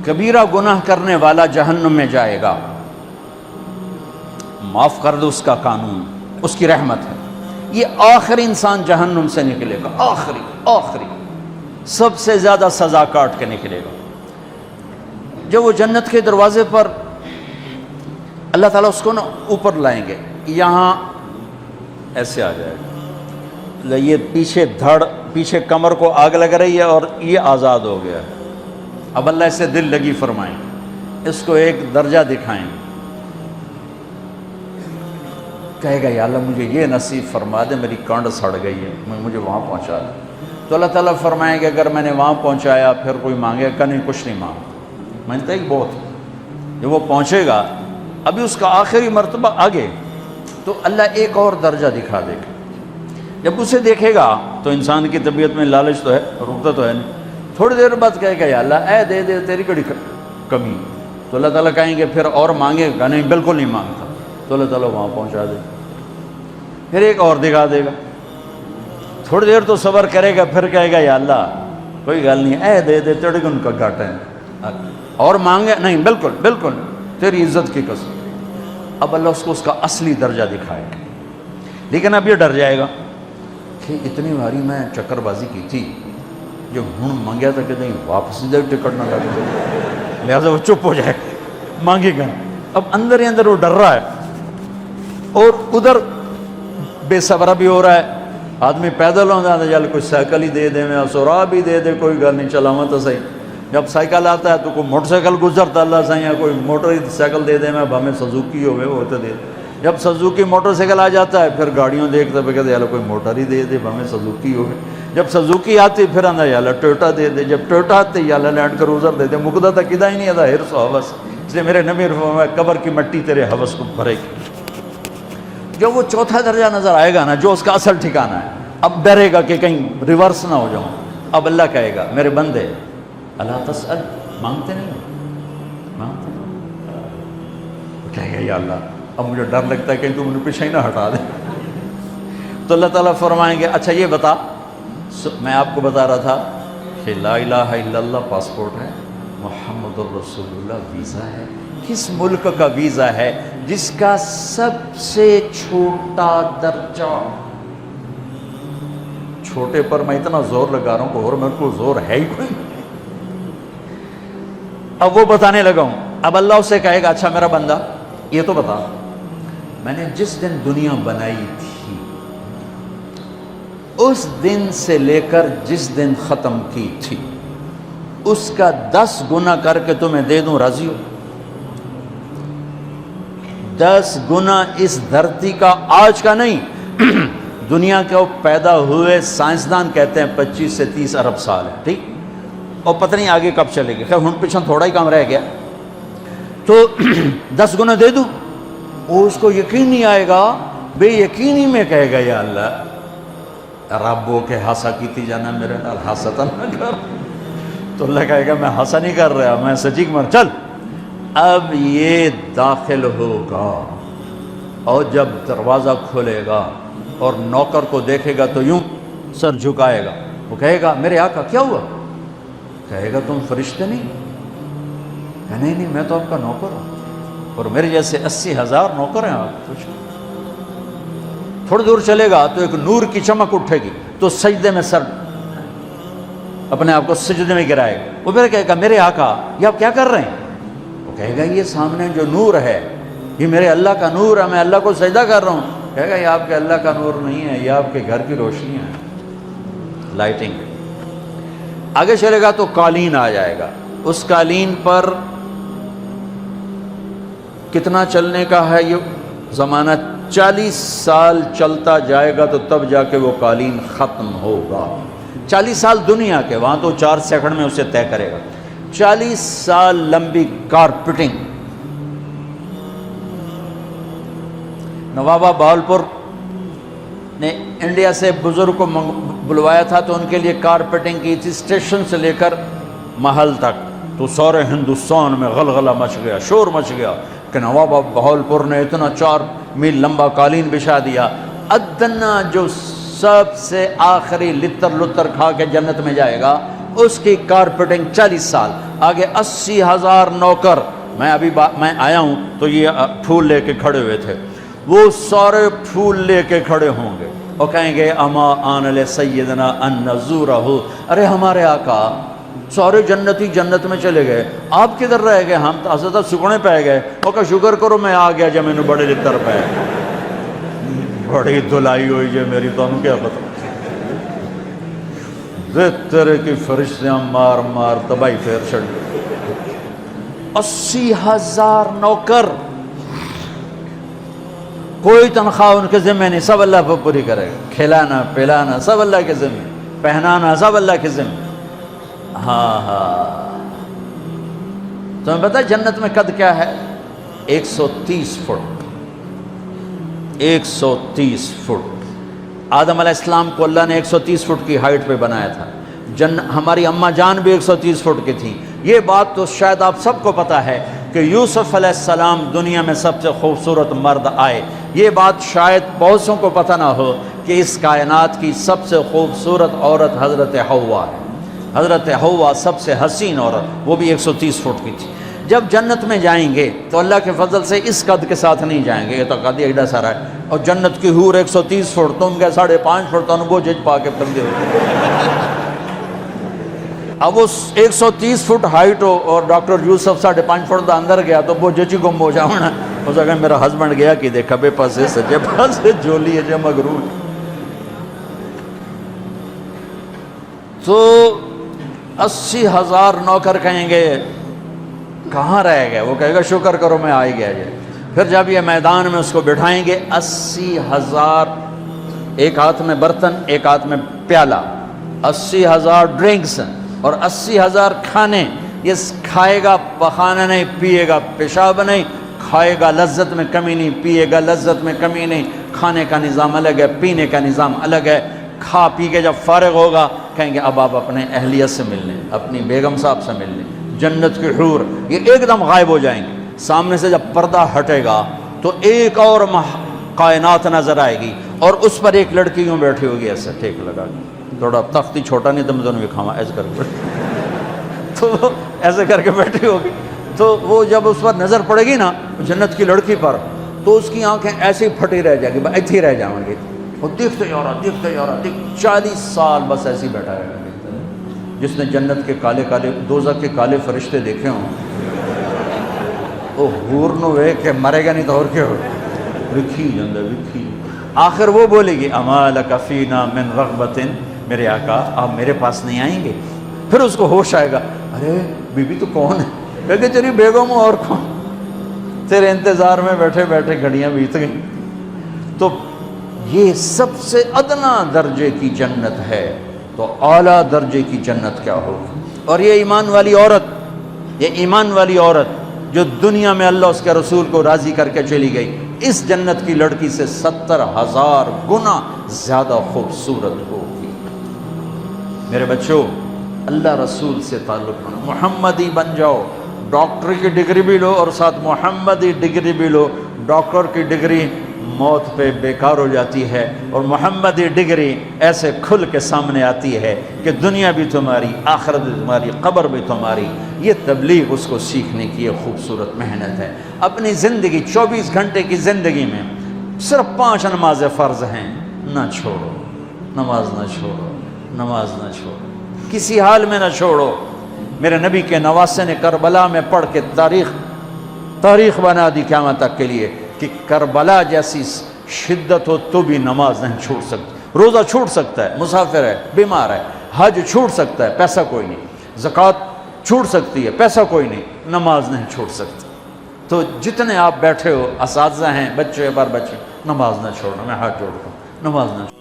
کبیرہ گناہ کرنے والا جہنم میں جائے گا، معاف کر دو اس کا قانون، اس کی رحمت ہے، یہ آخری انسان جہنم سے نکلے گا، آخری سب سے زیادہ سزا کاٹ کے نکلے گا۔ جب وہ جنت کے دروازے پر اللہ تعالیٰ اس کو نا اوپر لائیں گے، یہاں ایسے آ جائے گا، یہ پیچھے دھڑ، پیچھے کمر کو آگ لگ رہی ہے اور یہ آزاد ہو گیا ہے۔ اب اللہ اسے دل لگی فرمائیں، اس کو ایک درجہ دکھائیں، کہے گا یا اللہ مجھے یہ نصیب فرما دے، میری کانڈ سڑ گئی ہے، مجھے وہاں پہنچا دے۔ تو اللہ تعالیٰ فرمائیں گے اگر میں نے وہاں پہنچایا پھر کوئی مانگے گا نہیں، کچھ نہیں مانگتا، میں نے کہا بہت، جب وہ پہنچے گا ابھی اس کا آخری مرتبہ آگے، تو اللہ ایک اور درجہ دکھا دے گا۔ جب اسے دیکھے گا تو انسان کی طبیعت میں لالچ تو ہے، رکتا تو ہے نہیں، تھوڑی دیر بعد کہے گا یا اللہ اے دے دے، تیری کڑی کمی، تو اللہ تعالیٰ کہیں گے پھر اور مانگے گا نہیں، بالکل نہیں مانگتا، تو اللہ تعالیٰ وہاں پہنچا دے، پھر ایک اور دکھا دے گا، تھوڑی دیر تو صبر کرے گا، پھر کہے گا یا اللہ کوئی گل نہیں، اے دے دے، تیرے ان کا گھاٹا ہے، اور مانگے نہیں، بالکل تیری عزت کی قسم۔ اب اللہ اس کو اس کا اصلی درجہ دکھائے گا، لیکن اب یہ ڈر جائے گا کہ اتنی باری میں چکر بازی کی تھی، جو ہوں مانگیا تھا کہ نہیں واپس دے، ٹکٹ نہ لگے، لہٰذا وہ چپ ہو جائے گا، مانگے گا۔ اب اندر ہی اندر وہ ڈر رہا ہے، اور ادھر بے صبرا بھی ہو رہا ہے، آدمی پیدل ہوتا ہے چل کوئی سائیکل ہی دے دے، میں سورا بھی دے دے، کوئی گل نہیں، چلاواں تو صحیح۔ جب سائیکل آتا ہے تو کوئی موٹر سائیکل گزرتا اللہ صحیح ہے، کوئی موٹر سائیکل دے دے، میں ہمیں سزوکی ہوئے وہ تو دے دے۔ جب سزوکی موٹر سائیکل آ جاتا ہے پھر گاڑیوں دیکھتے پہ کہتے ہیں کوئی موٹر ہی دے دے، ہمیں سزوکی ہوئے۔ جب سزوکی آتی پھر آندہ یا اللہ ٹویوٹا دے دے، جب ٹویوٹا آتے یا اللہ لینڈ کروزر دے دے، مقدہ تک کدا ہی نہیں آتا حرص و حوث، اس لیے میرے نبی فرمایا قبر کی مٹی تیرے حوث کو بھرے گی۔ جب وہ چوتھا درجہ نظر آئے گا نا، جو اس کا اصل ٹھکانہ ہے، اب ڈرے گا کہ کہیں ریورس نہ ہو جاؤں۔ اب اللہ کہے گا میرے بندے اللہ تسأل، مانگتے نہیں، کہے گا یا اللہ اب مجھے ڈر لگتا ہے کہ تم انہیں پیچھے ہی نہ ہٹا دے۔ تو اللہ تعالیٰ فرمائیں گے اچھا یہ بتا، میں آپ کو بتا رہا تھا کہ لا الہ الا اللہ پاسپورٹ ہے، محمد الرسول اللہ ویزا ہے، کس ملک کا ویزا ہے جس کا سب سے چھوٹا درجہ، چھوٹے پر میں اتنا زور لگا رہا ہوں کہ اور میرے کو زور ہے ہی کوئی، اب وہ بتانے لگا ہوں۔ اب اللہ اسے کہے گا اچھا میرا بندہ یہ تو بتا، میں نے جس دن دنیا بنائی تھی اس دن سے لے کر جس دن ختم کی تھی اس کا 10 گنا کر کے تمہیں دے دوں، راضی ہو؟ 10 گنا اس دھرتی کا، آج کا نہیں، دنیا کے پیدا ہوئے سائنسدان کہتے ہیں 25 سے 30 ارب سال ہے، ٹھیک، اور پتہ نہیں آگے کب چلے گی، خیر ہن پیچھے تھوڑا ہی کام رہ گیا، تو 10 گنا دے دوں، وہ اس کو یقین نہیں آئے گا، بے یقینی میں کہے گا یا اللہ ربو کے ہاسا کیتی جانا میرے نال ہاستا نہ کر، تو اللہ کہے گا میں ہاسا نہیں کر رہا، میں سچی مر، چل اب یہ داخل ہوگا، اور جب دروازہ کھولے گا اور نوکر کو دیکھے گا تو یوں سر جھکائے گا، وہ کہے گا میرے آقا کیا ہوا؟ کہے گا تم فرشتے نہیں؟ کہ نہیں میں تو آپ کا نوکر ہوں، اور میرے جیسے 80,000 نوکر ہیں آپ، کچھ تھوڑی دور چلے گا تو ایک نور کی چمک اٹھے گی، تو سجدے میں سر اپنے آپ کو سجدے میں گرائے گا، وہ پھر کہے گا میرے آقا یہ آپ کیا کر رہے ہیں؟ وہ کہے گا یہ سامنے جو نور ہے یہ میرے اللہ کا نور ہے، میں اللہ کو سجدہ کر رہا ہوں۔ کہے گا یہ آپ کے اللہ کا نور نہیں ہے، یہ آپ کے گھر کی روشنی ہے، لائٹنگ۔ آگے چلے گا تو قالین آ جائے گا، اس قالین پر کتنا چلنے کا ہے یہ زمانہ، 40 سال چلتا جائے گا تو تب جا کے وہ قالین ختم ہوگا۔ 40 سال دنیا کے، وہاں تو 4 سیکنڈ میں اسے طے کرے گا۔ 40 سال لمبی کارپیٹنگ۔ نوابہ بہاولپور نے انڈیا سے بزرگ کو بلوایا تھا تو ان کے لیے کارپیٹنگ کی تھی، اسٹیشن سے لے کر محل تک، تو سارے ہندوستان میں غلغلہ مچ گیا، شور مچ گیا کہ نواب بہاولپور نے اتنا 4 میل لمبا قالین بچھا دیا۔ ادنا جو سب سے آخری لتر لتر کھا کے جنت میں جائے گا اس کی کارپیٹنگ 40 سال، آگے 80,000 نوکر. میں آیا ہوں تو یہ پھول لے کے کھڑے ہوئے تھے، وہ سارے پھول لے کے کھڑے ہوں گے اور کہیں گے اما آن لسیدنا ان نزورہ، ارے ہمارے آقا سارے جنتی جنت میں چلے گئے، آپ کدھر رہ گئے؟ ہم تو حضرت سکنے پہ گئے. وہ کہ شکر کرو میں آ گیا جب میں بڑے لطر پہ بڑی دھلائی ہوئی جو میری، تو ہم کیا پتہ تیرے کی فرشتیاں مار مار تباہی پھیر چڑھ. 80,000 نوکر، کوئی تنخواہ ان کے ذمہ نہیں، سب اللہ پر پوری کرے گا، کھلانا پلانا سب اللہ کے ذمہ، پہنانا سب اللہ کے ذمہ. ہاں تمہیں پتہ ہے جنت میں قد کیا ہے؟ 130 فٹ. 130 فٹ. آدم علیہ السلام کو اللہ نے 130 فٹ کی ہائٹ پہ بنایا تھا. ہماری اماں جان بھی 130 فٹ کی تھی. یہ بات تو شاید آپ سب کو پتہ ہے کہ یوسف علیہ السلام دنیا میں سب سے خوبصورت مرد آئے. یہ بات شاید بہت سوں کو پتہ نہ ہو کہ اس کائنات کی سب سے خوبصورت عورت حضرت حوا ہے. حضرت حوا سب سے حسین عورت، وہ بھی 130 فٹ کی تھی. جب جنت میں جائیں گے تو اللہ کے فضل سے اس قد کے ساتھ نہیں جائیں گے، یہ تو قد ایڈا سارا ہے، اور جنت کی حور 130 فٹ، تم گئے 5.5 فٹ، تو انبو جج پا کے پندے ہوتے. اب وہ 130 فٹ ہائٹ ہو اور ڈاکٹر یوسف 5.5 فٹ دا اندر گیا تو وہ جچی گم ہو جاؤنا. اس اگر میرا ہسبینڈ گیا کہ دیکھا بے پاسے سجے پاسے جولی ہے جو مغرور. تو 80,000 نوکر کہیں گے کہاں رہ گئے؟ وہ کہے گا شکر کرو میں آ ہی گیا جائے. پھر جب یہ میدان میں اس کو بٹھائیں گے، 80,000، ایک ہاتھ میں برتن ایک ہاتھ میں پیالہ، 80,000 ڈرنکس اور 80,000 کھانے. یہ کھائے گا پخانا نہیں، پیے گا پیشاب نہیں، کھائے گا لذت میں کمی نہیں، پیے گا لذت میں کمی نہیں. کھانے کا نظام الگ ہے، پینے کا نظام الگ ہے. کھا پی کے جب فارغ ہوگا کہیں گے اب آپ اپنے اہلیت سے مل لیں، اپنی بیگم صاحب سے مل لیں. جنت کی حور یہ ایک دم غائب ہو جائیں گے. سامنے سے جب پردہ ہٹے گا تو ایک اور کائنات نظر آئے گی، اور اس پر ایک لڑکی یوں بیٹھی ہوگی ایسے ٹھیک لگا کے، تھوڑا تختی چھوٹا نہیں تو میں دونوں بھی کھاواں ایسے کر کے تو ایسے کر کے بیٹھی ہوگی. تو وہ جب اس پر نظر پڑے گی نا جنت کی لڑکی پر، تو اس کی آنکھیں ایسی پھٹی رہ جائیں گی، ایتھی ہی رہ جائیں گی. وہ دیکھتے جا رہا دیکھتے جا رہا، 40 سال بس ایسے ہی بیٹھا رہے گا. جس نے جنت کے کالے کالے دوزخ کے کالے فرشتے دیکھے ہوں وہ حور نو وے کہ مرے گا نہیں تو اور کیا ہو وکھی جندہ وکھی. آخر وہ بولے گی اما لک فینا من رغبت، میرے آقا آپ میرے پاس نہیں آئیں گے؟ پھر اس کو ہوش آئے گا، ارے بی بی تو کون ہے؟ کہے تیری بیگم اور کون، تیرے انتظار میں بیٹھے بیٹھے گھڑیاں بیت گئیں. تو یہ سب سے ادنا درجے کی جنت ہے، تو اعلیٰ درجے کی جنت کیا ہوگی؟ اور یہ ایمان والی عورت، یہ ایمان والی عورت جو دنیا میں اللہ اس کے رسول کو راضی کر کے چلی گئی، اس جنت کی لڑکی سے 70,000 گنا زیادہ خوبصورت ہوگی. میرے بچوں، اللہ رسول سے تعلق بناؤ، محمدی بن جاؤ. ڈاکٹر کی ڈگری بھی لو اور ساتھ محمدی ڈگری بھی لو. ڈاکٹر کی ڈگری موت پہ بیکار ہو جاتی ہے، اور محمدی ڈگری ایسے کھل کے سامنے آتی ہے کہ دنیا بھی تمہاری، آخرت بھی تمہاری، قبر بھی تمہاری. یہ تبلیغ اس کو سیکھنے کی یہ خوبصورت محنت ہے. اپنی زندگی 24 گھنٹے کی زندگی میں صرف 5 نمازیں فرض ہیں، نہ چھوڑو. نماز نہ چھوڑو، نماز نہ چھوڑو، کسی حال میں نہ چھوڑو. میرے نبی کے نواسے نے کربلا میں پڑھ کے تاریخ بنا دی قیامت تک کے لیے کہ کربلا جیسی شدت ہو تو بھی نماز نہیں چھوڑ سکتی. روزہ چھوٹ سکتا ہے، مسافر ہے، بیمار ہے. حج چھوٹ سکتا ہے، پیسہ کوئی نہیں. زکوٰۃ چھوٹ سکتی ہے، پیسہ کوئی نہیں. نماز نہیں چھوڑ سکتی. تو جتنے آپ بیٹھے ہو، اساتذہ ہیں، بچے بار بچے، نماز نہ چھوڑنا. میں ہاتھ جوڑتا ہوں، نماز نہ چھوڑنا.